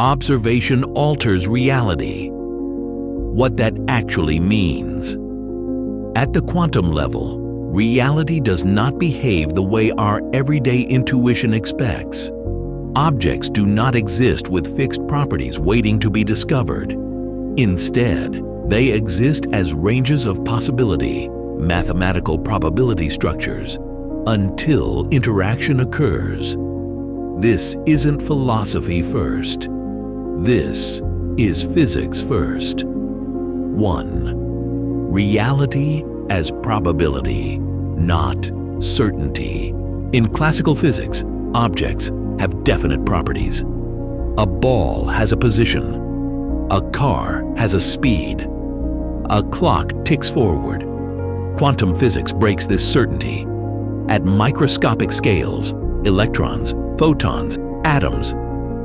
observation alters reality. What that actually means. At the quantum level, reality does not behave the way our everyday intuition expects. Objects do not exist with fixed properties waiting to be discovered. Instead, they exist as ranges of possibility, mathematical probability structures, until interaction occurs. This isn't philosophy first. This is physics first. 1. Reality as probability, not certainty. In classical physics, objects have definite properties. A ball has a position. A car has a speed. A clock ticks forward. Quantum physics breaks this certainty. At microscopic scales, electrons, photons, atoms,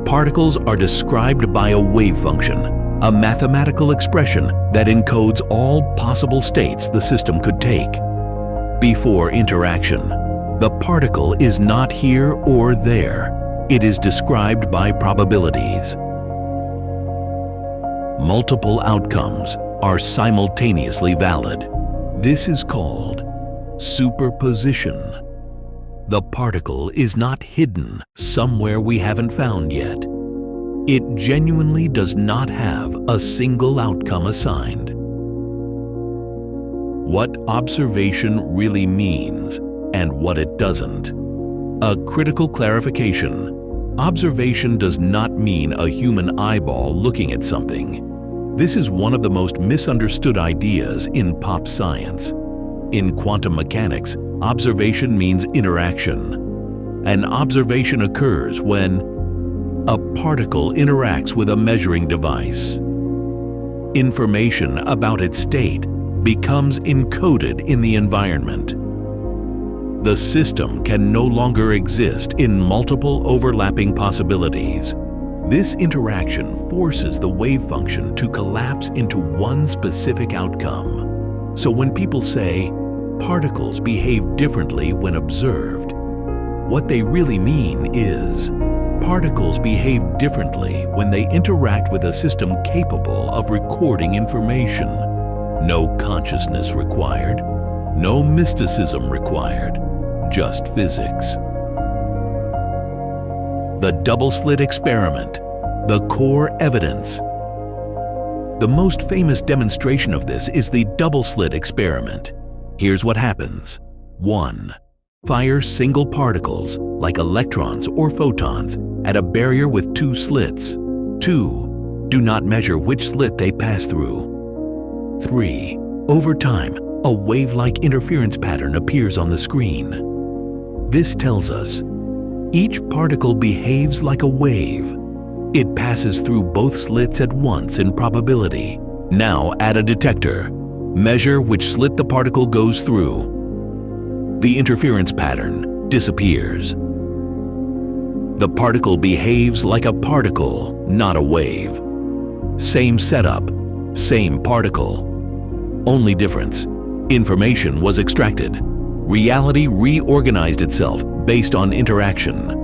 particles are described by a wave function, a mathematical expression that encodes all possible states the system could take. Before interaction, the particle is not here or there. It is described by probabilities. Multiple outcomes are simultaneously valid. This is called superposition. The particle is not hidden somewhere we haven't found yet. It genuinely does not have a single outcome assigned. What observation really means and what it doesn't. A critical clarification. Observation does not mean a human eyeball looking at something. This is one of the most misunderstood ideas in pop science. In quantum mechanics, observation means interaction. An observation occurs when a particle interacts with a measuring device. Information about its state becomes encoded in the environment. The system can no longer exist in multiple overlapping possibilities. This interaction forces the wave function to collapse into one specific outcome. So when people say, particles behave differently when observed, what they really mean is, particles behave differently when they interact with a system capable of recording information. No consciousness required, no mysticism required, just physics. The double-slit experiment, the core evidence. The most famous demonstration of this is the double-slit experiment. Here's what happens. 1. Fire single particles, like electrons or photons, at a barrier with 2 slits. 2. Do not measure which slit they pass through. 3. Over time, a wave-like interference pattern appears on the screen. This tells us each particle behaves like a wave. It passes through both slits at once in probability. Now add a detector. Measure which slit the particle goes through. The interference pattern disappears. The particle behaves like a particle, not a wave. Same setup, same particle. Only difference, information was extracted. Reality reorganized itself based on interaction.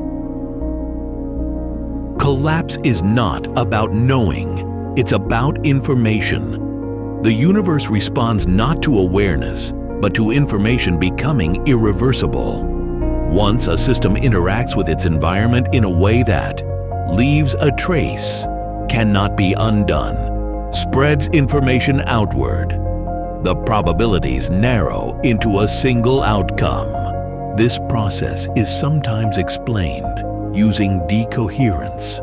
Collapse is not about knowing, it's about information. The universe responds not to awareness, but to information becoming irreversible. Once a system interacts with its environment in a way that leaves a trace, cannot be undone, spreads information outward, the probabilities narrow into a single outcome. This process is sometimes explained using decoherence.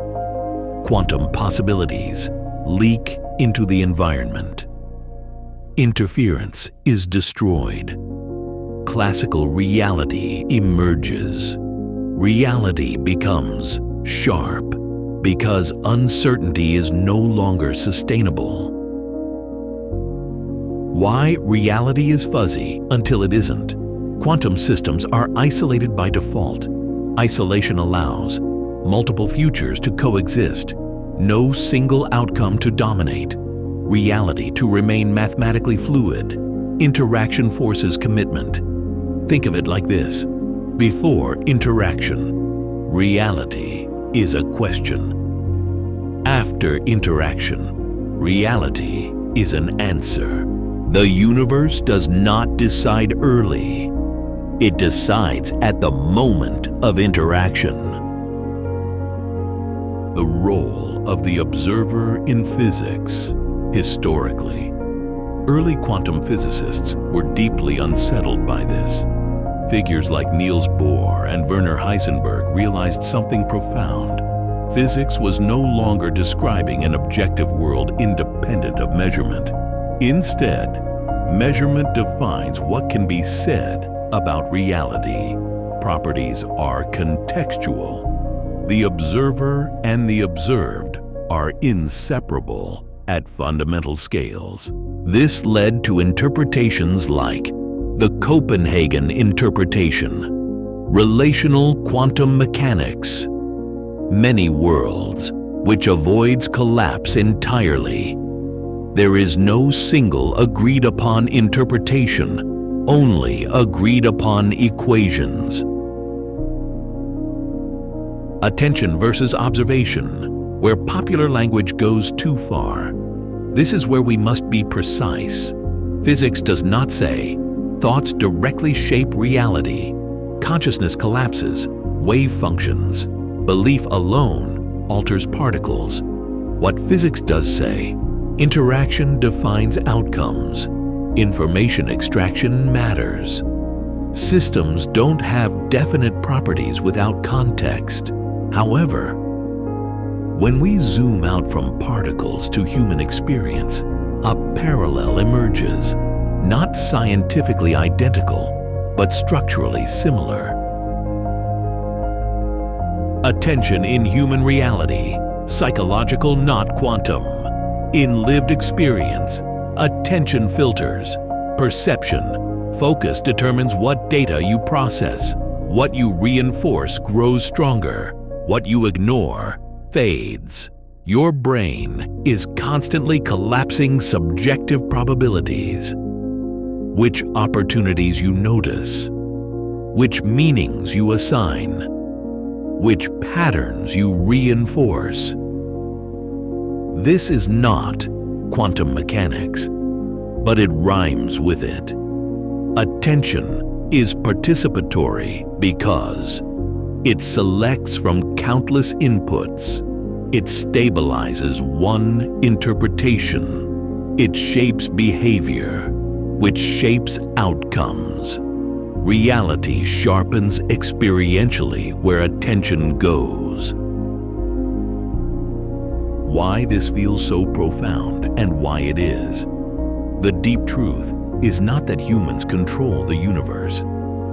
Quantum possibilities leak into the environment. Interference is destroyed. Classical reality emerges. Reality becomes sharp because uncertainty is no longer sustainable. Why reality is fuzzy until it isn't. Quantum systems are isolated by default. Isolation allows multiple futures to coexist, no single outcome to dominate, reality to remain mathematically fluid. Interaction forces commitment. Think of it like this. Before interaction, reality is a question. After interaction, reality is an answer. The universe does not decide early. It decides at the moment of interaction. The role of the observer in physics. Historically, early quantum physicists were deeply unsettled by this. Figures like Niels Bohr and Werner Heisenberg realized something profound. Physics was no longer describing an objective world independent of measurement. Instead, measurement defines what can be said about reality. Properties are contextual. The observer and the observed are inseparable at fundamental scales. This led to interpretations like the Copenhagen interpretation, relational quantum mechanics, many worlds, which avoids collapse entirely. There is no single agreed-upon interpretation, only agreed-upon equations. Attention versus observation, where popular language goes too far. This is where we must be precise. Physics does not say, thoughts directly shape reality. Consciousness collapses, wave functions. Belief alone alters particles. What physics does say, interaction defines outcomes. Information extraction matters. Systems don't have definite properties without context. However, when we zoom out from particles to human experience, a parallel emerges, not scientifically identical, but structurally similar. Attention in human reality, psychological not quantum. In lived experience, attention filters, perception. Focus determines what data you process. What you reinforce grows stronger. What you ignore fades. Your brain is constantly collapsing subjective probabilities. Which opportunities you notice, which meanings you assign, which patterns you reinforce. This is not quantum mechanics, but it rhymes with it. Attention is participatory because it selects from countless inputs. It stabilizes one interpretation. It shapes behavior, which shapes outcomes. Reality sharpens experientially where attention goes. Why this feels so profound and why it is. The deep truth is not that humans control the universe.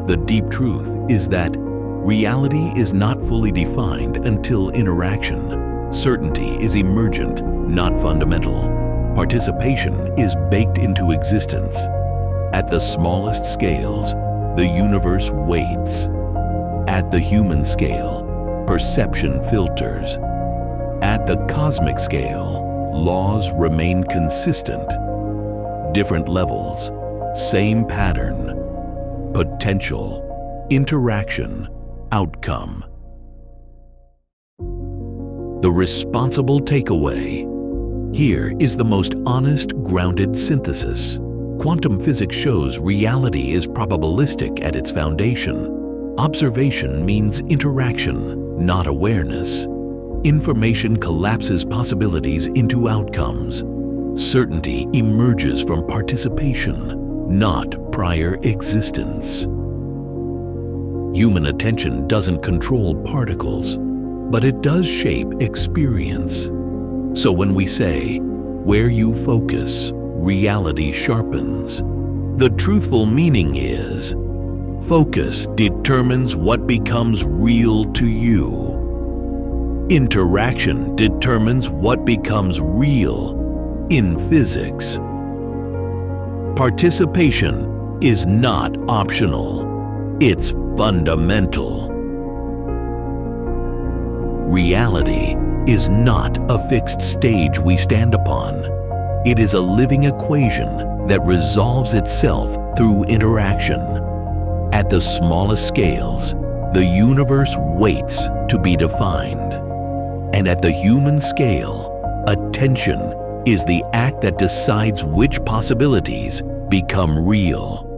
The deep truth is that reality is not fully defined until interaction. Certainty is emergent, not fundamental. Participation is baked into existence. At the smallest scales, the universe waits. At the human scale, perception filters. At the cosmic scale, laws remain consistent. Different levels, same pattern. Potential, interaction, outcome. The responsible takeaway. Here is the most honest, grounded synthesis. Quantum physics shows reality is probabilistic at its foundation. Observation means interaction, not awareness. Information collapses possibilities into outcomes. Certainty emerges from participation, not prior existence. Human attention doesn't control particles, but it does shape experience. So when we say, where you focus, reality sharpens, the truthful meaning is, focus determines what becomes real to you. Interaction determines what becomes real in physics. Participation is not optional, it's fundamental. Reality is not a fixed stage we stand upon. It is a living equation that resolves itself through interaction. At the smallest scales, the universe waits to be defined. And at the human scale, Attention is the act that decides which possibilities become real.